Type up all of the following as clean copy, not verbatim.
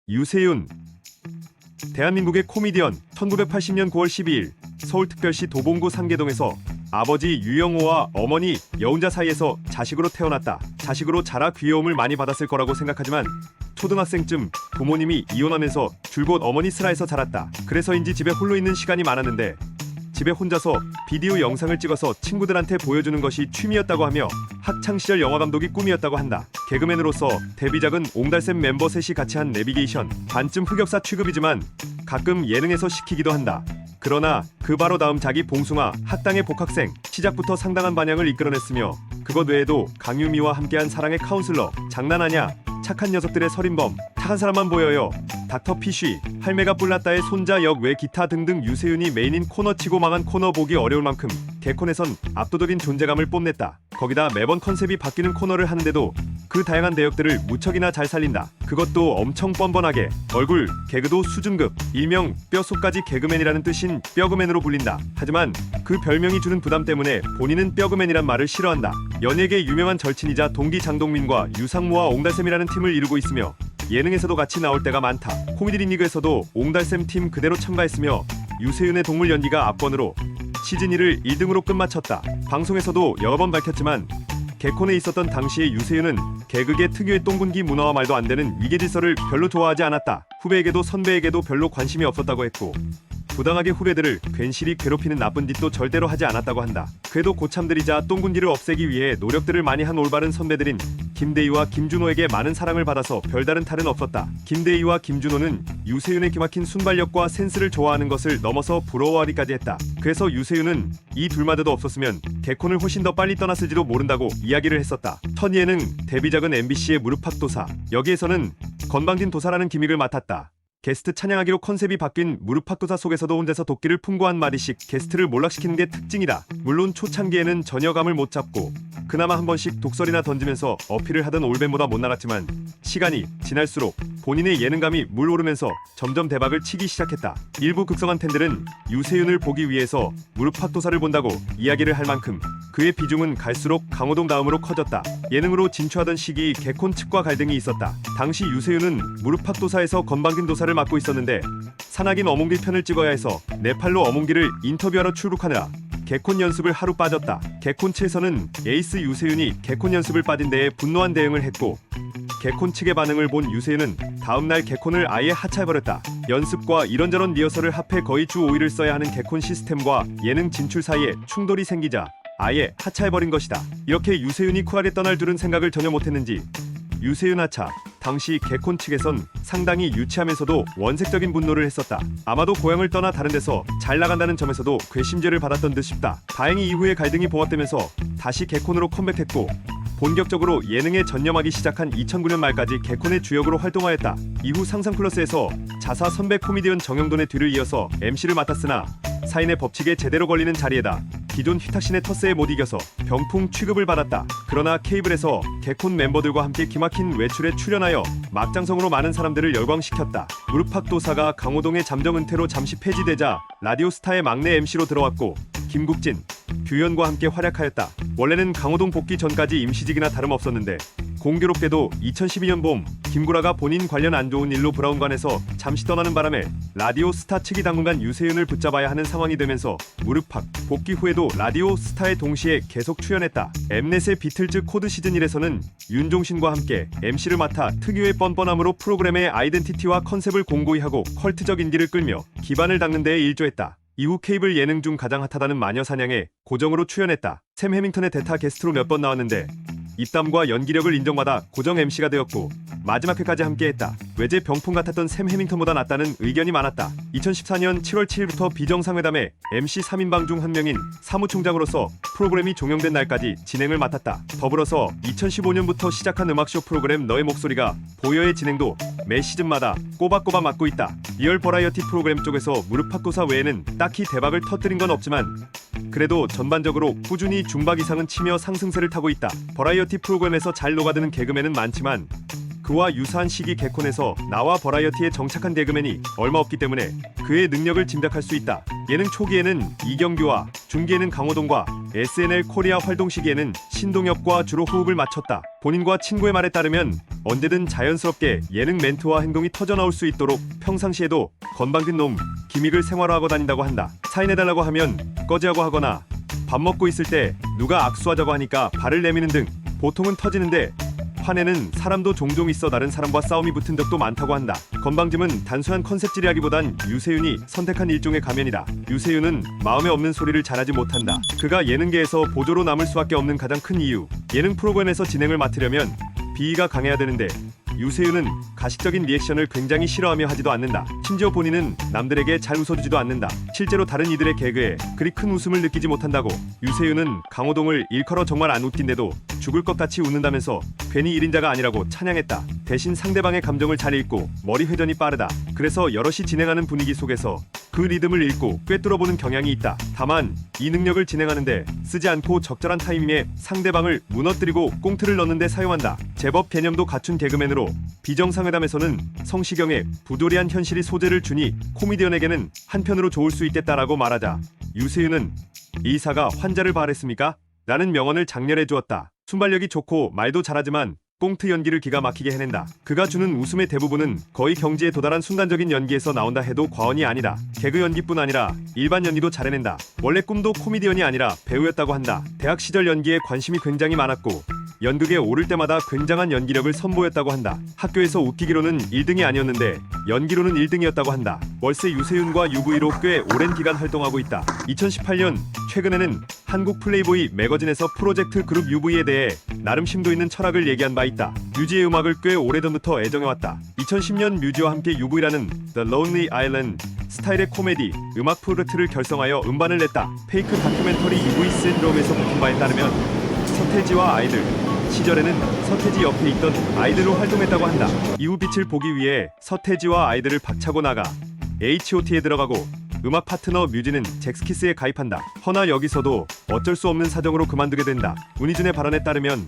유세윤. 대한민국의 코미디언. 1980년 9월 12일 서울특별시 도봉구 상계동에서 아버지 유영호와 어머니 여운자 사이에서 자식으로 태어났다. 자식으로 자라 귀여움을 많이 받았을 거라고 생각하지만 초등학생쯤 부모님이 이혼하면서 줄곧 어머니 슬하에서 자랐다. 그래서인지 집에 홀로 있는 시간이 많았는데 집에 혼자서 비디오 영상을 찍어서 친구들한테 보여주는 것이 취미였다고 하며 학창시절 영화감독이 꿈이었다고 한다. 개그맨으로서 데뷔작은 옹달샘 멤버 셋이 같이 한 내비게이션. 반쯤 흑역사 취급이지만 가끔 예능에서 시키기도 한다. 그러나 그 바로 다음 작이 봉숭아, 학당의 복학생. 시작부터 상당한 반향을 이끌어냈으며 그것 외에도 강유미와 함께한 사랑의 카운슬러, 장난하냐, 착한 녀석들의 설인범, 착한 사람만 보여요, 닥터 피쉬, 할매가 뿔났다의 손자 역 외 기타 등등 유세윤이 메인인 코너 치고 망한 코너 보기 어려울 만큼 개콘에선 압도적인 존재감을 뽐냈다. 거기다 매번 컨셉이 바뀌는 코너를 하는데도 그 다양한 대역들을 무척이나 잘 살린다. 그것도 엄청 뻔뻔하게. 얼굴, 개그도 수준급. 일명 뼈속까지 개그맨이라는 뜻인 뼈그맨으로 불린다. 하지만 그 별명이 주는 부담 때문에 본인은 뼈그맨이란 말을 싫어한다. 연예계 유명한 절친이자 동기 장동민과 유상무와 옹달샘이라는 팀을 이루고 있으며 예능에서도 같이 나올 때가 많다. 코미디 링리그에서도 옹달샘 팀 그대로 참가했으며 유세윤의 동물 연기가 압권으로 시즌 1을 1등으로 끝마쳤다. 방송에서도 여러 번 밝혔지만 개콘에 있었던 당시의 유세윤은 개그계 특유의 똥군기 문화와 말도 안 되는 위계질서를 별로 좋아하지 않았다. 후배에게도 선배에게도 별로 관심이 없었다고 했고 부당하게 후배들을 괜시리 괴롭히는 나쁜 짓도 절대로 하지 않았다고 한다. 그래도 고참들이자 똥군기를 없애기 위해 노력들을 많이 한 올바른 선배들인 김대희와 김준호에게 많은 사랑을 받아서 별다른 탈은 없었다. 김대희와 김준호는 유세윤의 기막힌 순발력과 센스를 좋아하는 것을 넘어서 부러워하기까지 했다. 그래서 유세윤은 이 둘마저도 없었으면 개콘을 훨씬 더 빨리 떠났을지도 모른다고 이야기를 했었다. 첫 예능 데뷔작은 MBC의 무릎팍도사. 여기에서는 건방진 도사라는 기믹을 맡았다. 게스트 찬양하기로 컨셉이 바뀐 무릎팍도사 속에서도 혼자서 도끼를 풍부한 마디씩 게스트를 몰락시키는 게 특징이다. 물론 초창기에는 전혀 감을 못 잡고 그나마 한 번씩 독설이나 던지면서 어필을 하던 올밴보다 못 나갔지만 시간이 지날수록 본인의 예능감이 물오르면서 점점 대박을 치기 시작했다. 일부 극성한 팬들은 유세윤을 보기 위해서 무릎팍도사를 본다고 이야기를 할 만큼 그의 비중은 갈수록 강호동 다음으로 커졌다. 예능으로 진출하던 시기 개콘 측과 갈등이 있었다. 당시 유세윤은 무릎팍도사에서 건방진 도사를 맡고 있었는데 산악인 어몽길 편을 찍어야 해서 네팔로 어몽길을 인터뷰하러 출국하느라 개콘 연습을 하루 빠졌다. 개콘 측에서는 에이스 유세윤이 개콘 연습을 빠진 데에 분노한 대응을 했고 개콘 측의 반응을 본 유세윤은 다음날 개콘을 아예 하차해버렸다. 연습과 이런저런 리허설을 합해 거의 주 5일을 써야 하는 개콘 시스템과 예능 진출 사이에 충돌이 생기자 아예 하차해버린 것이다. 이렇게 유세윤이 쿨하게 떠날 줄은 생각을 전혀 못했는지 유세윤 하차. 당시 개콘 측에선 상당히 유치하면서도 원색적인 분노를 했었다. 아마도 고향을 떠나 다른 데서 잘 나간다는 점에서도 괘씸죄를 받았던 듯 싶다. 다행히 이후에 갈등이 봉합되면서 다시 개콘으로 컴백했고 본격적으로 예능에 전념하기 시작한 2009년 말까지 개콘의 주역으로 활동하였다. 이후 상상플러스에서 자사 선배 코미디언 정영돈의 뒤를 이어서 MC를 맡았으나 사인의 법칙에 제대로 걸리는 자리에다 기존 휘탁신의 터스에 못 이겨서 병풍 취급을 받았다. 그러나 케이블에서 개콘 멤버들과 함께 기막힌 외출에 출연하여 막장성으로 많은 사람들을 열광시켰다. 무릎팍도사가 강호동의 잠정 은퇴로 잠시 폐지되자 라디오스타의 막내 MC로 들어왔고 김국진, 규현과 함께 활약하였다. 원래는 강호동 복귀 전까지 임시직이나 다름없었는데 공교롭게도 2012년 봄 김구라가 본인 관련 안 좋은 일로 브라운관에서 잠시 떠나는 바람에 라디오 스타 측이 당분간 유세윤을 붙잡아야 하는 상황이 되면서 무릎팍 복귀 후에도 라디오 스타에 동시에 계속 출연했다. 엠넷의 비틀즈 코드 시즌 1에서는 윤종신과 함께 MC를 맡아 특유의 뻔뻔함으로 프로그램의 아이덴티티와 컨셉을 공고히 하고 컬트적 인기를 끌며 기반을 닦는 데에 일조했다. 이후 케이블 예능 중 가장 핫하다는 마녀사냥에 고정으로 출연했다. 샘 해밍턴의 대타 게스트로 몇 번 나왔는데 입담과 연기력을 인정받아 고정 MC가 되었고 마지막 회까지 함께했다. 외제 병풍 같았던 샘 해밍턴보다 낫다는 의견이 많았다. 2014년 7월 7일부터 비정상회담의 MC 3인방 중 한 명인 사무총장으로서 프로그램이 종영된 날까지 진행을 맡았다. 더불어서 2015년부터 시작한 음악쇼 프로그램 너의 목소리가 보여의 진행도 매 시즌마다 꼬박꼬박 맡고 있다. 리얼 버라이어티 프로그램 쪽에서 무릎팍도사 외에는 딱히 대박을 터뜨린 건 없지만 그래도 전반적으로 꾸준히 중박 이상은 치며 상승세를 타고 있다. 버라이어티 프로그램에서 잘 녹아드는 개그맨은 많지만 그와 유사한 시기 개콘에서 나와 버라이어티에 정착한 개그맨이 얼마 없기 때문에 그의 능력을 짐작할 수 있다. 예능 초기에는 이경규와 중기에는 강호동과 SNL 코리아 활동 시기에는 신동엽과 주로 호흡을 맞췄다. 본인과 친구의 말에 따르면 언제든 자연스럽게 예능 멘트와 행동이 터져나올 수 있도록 평상시에도 건방진 놈 기믹을 생활화하고 다닌다고 한다. 사인해달라고 하면 꺼지라고 하거나 밥 먹고 있을 때 누가 악수하자고 하니까 발을 내미는 등 보통은 터지는데 화내는 사람도 종종 있어 다른 사람과 싸움이 붙은 적도 많다고 한다. 건방짐은 단순한 컨셉질이라기보단 유세윤이 선택한 일종의 가면이다. 유세윤은 마음에 없는 소리를 잘하지 못한다. 그가 예능계에서 보조로 남을 수밖에 없는 가장 큰 이유. 예능 프로그램에서 진행을 맡으려면 비위가 강해야 되는데 유세윤은 가식적인 리액션을 굉장히 싫어하며 하지도 않는다. 심지어 본인은 남들에게 잘 웃어주지도 않는다. 실제로 다른 이들의 개그에 그리 큰 웃음을 느끼지 못한다고. 유세윤은 강호동을 일컬어 정말 안 웃긴데도 죽을 것 같이 웃는다면서 괜히 1인자가 아니라고 찬양했다. 대신 상대방의 감정을 잘 읽고 머리 회전이 빠르다. 그래서 여럿이 진행하는 분위기 속에서 그 리듬을 읽고 꿰뚫어보는 경향이 있다. 다만 이 능력을 진행하는데 쓰지 않고 적절한 타이밍에 상대방을 무너뜨리고 꽁트를 넣는데 사용한다. 제법 개념도 갖춘 개그맨으로 비정상회담에서는 성시경의 부조리한 현실이 소재를 주니 코미디언에게는 한편으로 좋을 수 있겠다라고 말하자 유세윤은 이 이사가 환자를 발했습니까? 라는 명언을 장렬해 주었다. 순발력이 좋고 말도 잘하지만 꽁트 연기를 기가 막히게 해낸다. 그가 주는 웃음의 대부분은 거의 경지에 도달한 순간적인 연기에서 나온다 해도 과언이 아니다. 개그 연기뿐 아니라 일반 연기도 잘해낸다. 원래 꿈도 코미디언이 아니라 배우였다고 한다. 대학 시절 연기에 관심이 굉장히 많았고 연극에 오를 때마다 굉장한 연기력을 선보였다고 한다. 학교에서 웃기기로는 1등이 아니었는데 연기로는 1등이었다고 한다. 월세 유세윤과 UV로 꽤 오랜 기간 활동하고 있다. 2018년 최근에는 한국 플레이보이 매거진에서 프로젝트 그룹 UV에 대해 나름 심도 있는 철학을 얘기한 바 있다. 뮤지의 음악을 꽤 오래전부터 애정해왔다. 2010년 뮤지와 함께 UV라는 The Lonely Island 스타일의 코미디 음악 프로젝트를 결성하여 음반을 냈다. 페이크 다큐멘터리 UV 신드롬에서 밝힌 바에 따르면 서태지와 아이들 시절에는 서태지 옆에 있던 아이들로 활동했다고 한다. 이후 빛을 보기 위해 서태지와 아이들을 박차고 나가 H.O.T에 들어가고 음악 파트너 뮤지는 잭스키스에 가입한다. 허나 여기서도 어쩔 수 없는 사정으로 그만두게 된다. 문희준의 발언에 따르면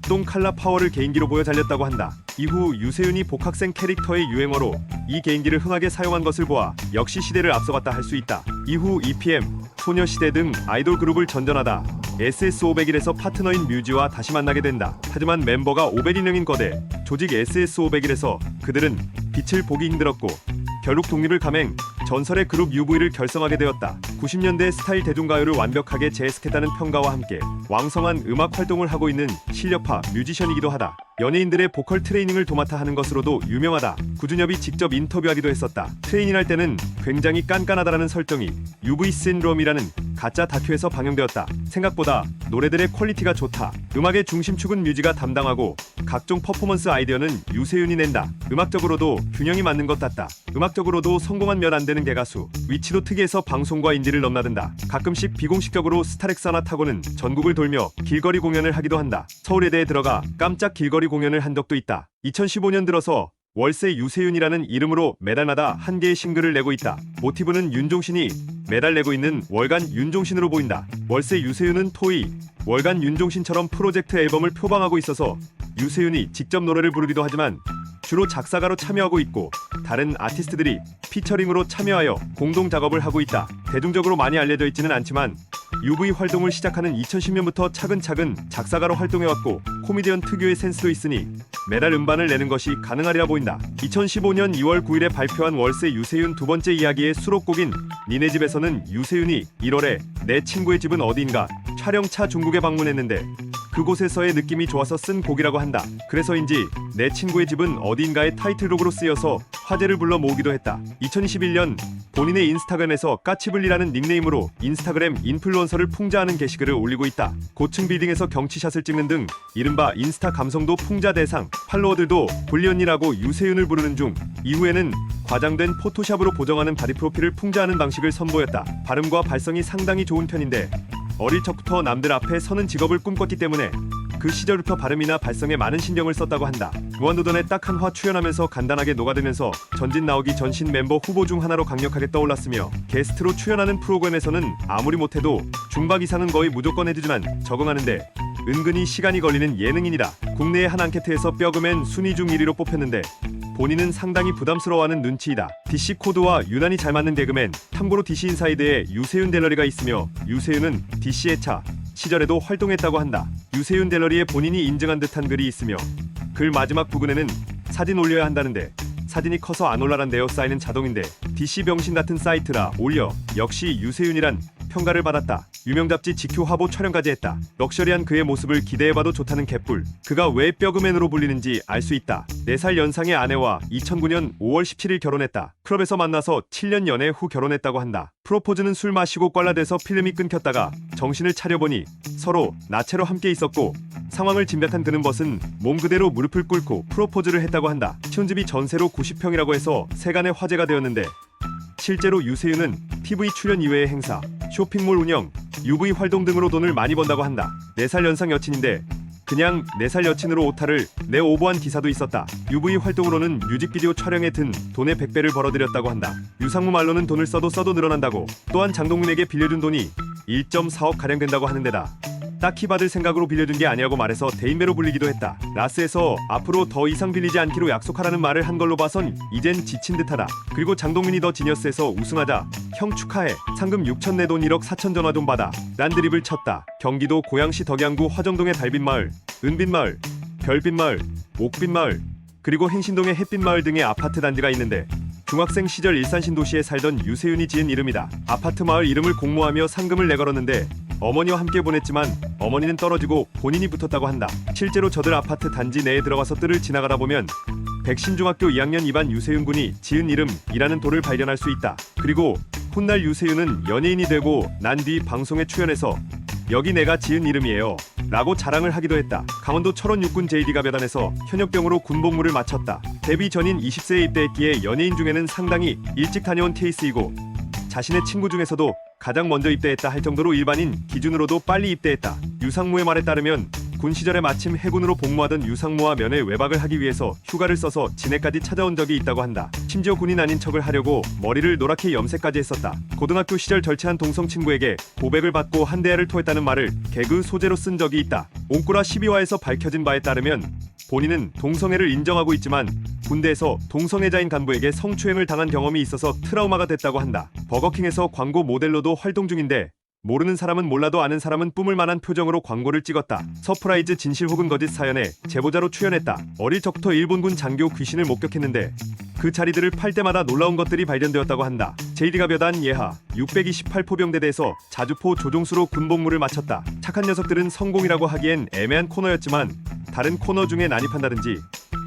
똥 칼라 파워를 개인기로 보여 잘렸다고 한다. 이후 유세윤이 복학생 캐릭터의 유행어로 이 개인기를 흥하게 사용한 것을 보아 역시 시대를 앞서갔다 할 수 있다. 이후 EPM, 소녀시대 등 아이돌 그룹을 전전하다 SS501에서 파트너인 뮤지와 다시 만나게 된다. 하지만 멤버가 500인명인 거대 조직 SS501에서 그들은 빛을 보기 힘들었고 결국 독립을 감행 전설의 그룹 UV를 결성하게 되었다. 90년대 스타일 대중가요를 완벽하게 재해석했다는 평가와 함께 왕성한 음악 활동을 하고 있는 실력파 뮤지션이기도 하다. 연예인들의 보컬 트레이닝을 도맡아 하는 것으로도 유명하다. 구준엽이 직접 인터뷰하기도 했었다. 트레이닝할 때는 굉장히 깐깐하다라는 설정이 UV 신드롬이라는 가짜 다큐에서 방영되었다. 생각보다 노래들의 퀄리티가 좋다. 음악의 중심축은 뮤지가 담당하고 각종 퍼포먼스 아이디어는 유세윤이 낸다. 음악적으로도 균형이 맞는 것 같다. 음악적으로도 성공한 몇 안 되는 개가수. 위치도 특이해서 방송과 인디를 넘나든다. 가끔씩 비공식적으로 스타렉스 하나 타고는 전국을 돌며 길거리 공연을 하기도 한다. 서울예대에 들어가 깜짝 길거리 공연을 한 적도 있다. 2015년 들어서 월세 유세윤이라는 이름으로 매달마다 한 개의 싱글을 내고 있다. 모티브는 윤종신이 매달 내고 있는 월간 윤종신으로 보인다. 월세 유세윤은 토이, 월간 윤종신처럼 프로젝트 앨범을 표방하고 있어서 유세윤이 직접 노래를 부르기도 하지만 주로 작사가로 참여하고 있고 다른 아티스트들이 피처링으로 참여하여 공동 작업을 하고 있다. 대중적으로 많이 알려져 있지는 않지만 UV 활동을 시작하는 2010년부터 차근차근 작사가로 활동해왔고 코미디언 특유의 센스도 있으니 매달 음반을 내는 것이 가능하리라 보인다. 2015년 2월 9일에 발표한 월세 유세윤 두 번째 이야기의 수록곡인 니네 집에서는 유세윤이 1월에 내 친구의 집은 어디인가 촬영차 중국에 방문했는데 그곳에서의 느낌이 좋아서 쓴 곡이라고 한다. 그래서인지 내 친구의 집은 어디인가의 타이틀곡으로 쓰여서 화제를 불러 모으기도 했다. 2021년 본인의 인스타그램에서 까치블리라는 닉네임으로 인스타그램 인플루언서를 풍자하는 게시글을 올리고 있다. 고층 빌딩에서 경치샷을 찍는 등 이른바 인스타 감성도 풍자 대상. 팔로워들도 블리 언니라고 유세윤을 부르는 중 이후에는 과장된 포토샵으로 보정하는 바디 프로필을 풍자하는 방식을 선보였다. 발음과 발성이 상당히 좋은 편인데 어릴 적부터 남들 앞에 서는 직업을 꿈꿨기 때문에 그 시절부터 발음이나 발성에 많은 신경을 썼다고 한다. 무한도전에 딱 한 화 출연하면서 간단하게 녹아들면서 전진 나오기 전신 멤버 후보 중 하나로 강력하게 떠올랐으며 게스트로 출연하는 프로그램에서는 아무리 못해도 중박 이상은 거의 무조건 해주지만 적응하는데 은근히 시간이 걸리는 예능인이다. 국내의 한 앙케트에서 뼈그맨 순위 중 1위로 뽑혔는데 본인은 상당히 부담스러워하는 눈치이다. DC 코드와 유난히 잘 맞는 개그맨. 참고로 DC 인사이드에 유세윤 갤러리가 있으며 유세윤은 DC의 차 시절에도 활동했다고 한다. 유세윤 갤러리에 본인이 인증한 듯한 글이 있으며 글 마지막 부근에는 사진 올려야 한다는데 사진이 커서 안 올라란대요. 사인은 자동인데 DC 병신 같은 사이트라 올려. 역시 유세윤이란 평가를 받았다. 유명 잡지 GQ 화보 촬영까지 했다. 럭셔리한 그의 모습을 기대해봐도 좋다는 개뿔. 그가 왜 뼈그맨으로 불리는지 알 수 있다. 4살 연상의 아내와 2009년 5월 17일 결혼했다. 클럽에서 만나서 7년 연애 후 결혼했다고 한다. 프로포즈는 술 마시고 꽐라돼서 필름이 끊겼다가 정신을 차려보니 서로 나체로 함께 있었고 상황을 짐작한 그는 벗은 몸 그대로 무릎을 꿇고 프로포즈를 했다고 한다. 시혼집이 전세로 90평이라고 해서 세간의 화제가 되었는데 실제로 유세윤은 TV 출연 이외의 행사, 쇼핑몰 운영, UV 활동 등으로 돈을 많이 번다고 한다. 4살 연상 여친인데 그냥 4살 여친으로 오타를 내 오버한 기사도 있었다. UV 활동으로는 뮤직비디오 촬영에 든 돈의 100배를 벌어들였다고 한다. 유상무 말로는 돈을 써도 늘어난다고. 또한 장동민에게 빌려준 돈이 1.4억 가량 된다고 하는 데다 딱히 받을 생각으로 빌려준 게 아니라고 말해서 대인배로 불리기도 했다. 라스에서 앞으로 더 이상 빌리지 않기로 약속하라는 말을 한 걸로 봐선 이젠 지친 듯하다. 그리고 장동민이 더 지니어스에서 우승하자 형 축하해. 상금 6천 내 돈 1억 4천 전화 돈 받아. 란 드립을 쳤다. 경기도 고양시 덕양구 화정동의 달빛마을, 은빛마을, 별빛마을, 옥빛마을, 그리고 행신동의 햇빛마을 등의 아파트 단지가 있는데 중학생 시절 일산 신도시에 살던 유세윤이 지은 이름이다. 아파트 마을 이름을 공모하며 상금을 내걸었는데 어머니와 함께 보냈지만 어머니는 떨어지고 본인이 붙었다고 한다. 실제로 저들 아파트 단지 내에 들어가서 뜰을 지나가다 보면 백신중학교 2학년 2반 유세윤 군이 지은 이름이라는 돌을 발견할 수 있다. 그리고 훗날 유세윤은 연예인이 되고 난 뒤 방송에 출연해서 여기 내가 지은 이름이에요 라고 자랑을 하기도 했다. 강원도 철원 육군 JD가 배단에서 현역병으로 군복무를 마쳤다. 데뷔 전인 20세에 입대했기에 연예인 중에는 상당히 일찍 다녀온 케이스이고 자신의 친구 중에서도 가장 먼저 입대했다 할 정도로 일반인 기준으로도 빨리 입대했다. 유상무의 말에 따르면 군 시절에 마침 해군으로 복무하던 유상무와 면회 외박을 하기 위해서 휴가를 써서 진해까지 찾아온 적이 있다고 한다. 심지어 군인 아닌 척을 하려고 머리를 노랗게 염색까지 했었다. 고등학교 시절 절친한 동성 친구에게 고백을 받고 한 대야를 토했다는 말을 개그 소재로 쓴 적이 있다. 옹꾸라 12화에서 밝혀진 바에 따르면 본인은 동성애를 인정하고 있지만 군대에서 동성애자인 간부에게 성추행을 당한 경험이 있어서 트라우마가 됐다고 한다. 버거킹에서 광고 모델로도 활동 중인데 모르는 사람은 몰라도 아는 사람은 뿜을 만한 표정으로 광고를 찍었다. 서프라이즈 진실 혹은 거짓 사연에 제보자로 출연했다. 어릴 적부터 일본군 장교 귀신을 목격했는데 그 자리들을 팔 때마다 놀라운 것들이 발견되었다고 한다. JD가 벼단 예하 628포병대대에서 자주포 조종수로 군복무를 마쳤다. 착한 녀석들은 성공이라고 하기엔 애매한 코너였지만 다른 코너 중에 난입한다든지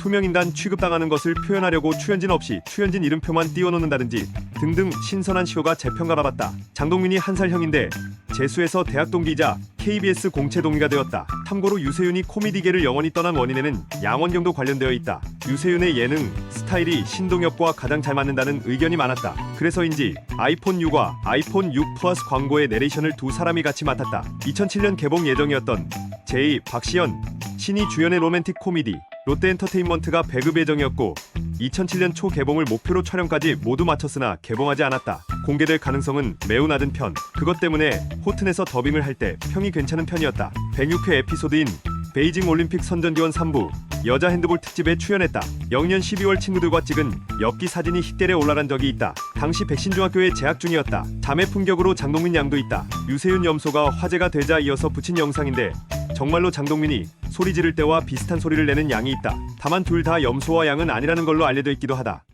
투명인간 취급당하는 것을 표현하려고 출연진 없이 출연진 이름표만 띄워놓는다든지 등등 신선한 시호가 재평가 받았다. 장동민이 1살 형인데 재수에서 대학 동기이자 KBS 공채 동기가 되었다. 참고로 유세윤이 코미디계를 영원히 떠난 원인에는 양원경도 관련되어 있다. 유세윤의 예능 스타일이 신동엽과 가장 잘 맞는다는 의견이 많았다. 그래서인지 아이폰 6과 아이폰 6 플러스 광고의 내레이션을 두 사람이 같이 맡았다. 2007년 개봉 예정이었던 제2 박시연 신이 주연의 로맨틱 코미디 롯데엔터테인먼트가 배급 예정이었고 2007년 초 개봉을 목표로 촬영까지 모두 마쳤으나 개봉하지 않았다. 공개될 가능성은 매우 낮은 편. 그것 때문에 호튼에서 더빙을 할 때 평이 괜찮은 편이었다. 106회 에피소드인 베이징 올림픽 선전기원 3부 여자 핸드볼 특집에 출연했다. 영년 12월 친구들과 찍은 엽기 사진이 힛델에 올라간 적이 있다. 당시 백신중학교에 재학 중이었다. 자매 품격으로 장동민 양도 있다. 유세윤 염소가 화제가 되자 이어서 붙인 영상인데 정말로 장동민이 소리 지를 때와 비슷한 소리를 내는 양이 있다. 다만 둘 다 염소와 양은 아니라는 걸로 알려져 있기도 하다.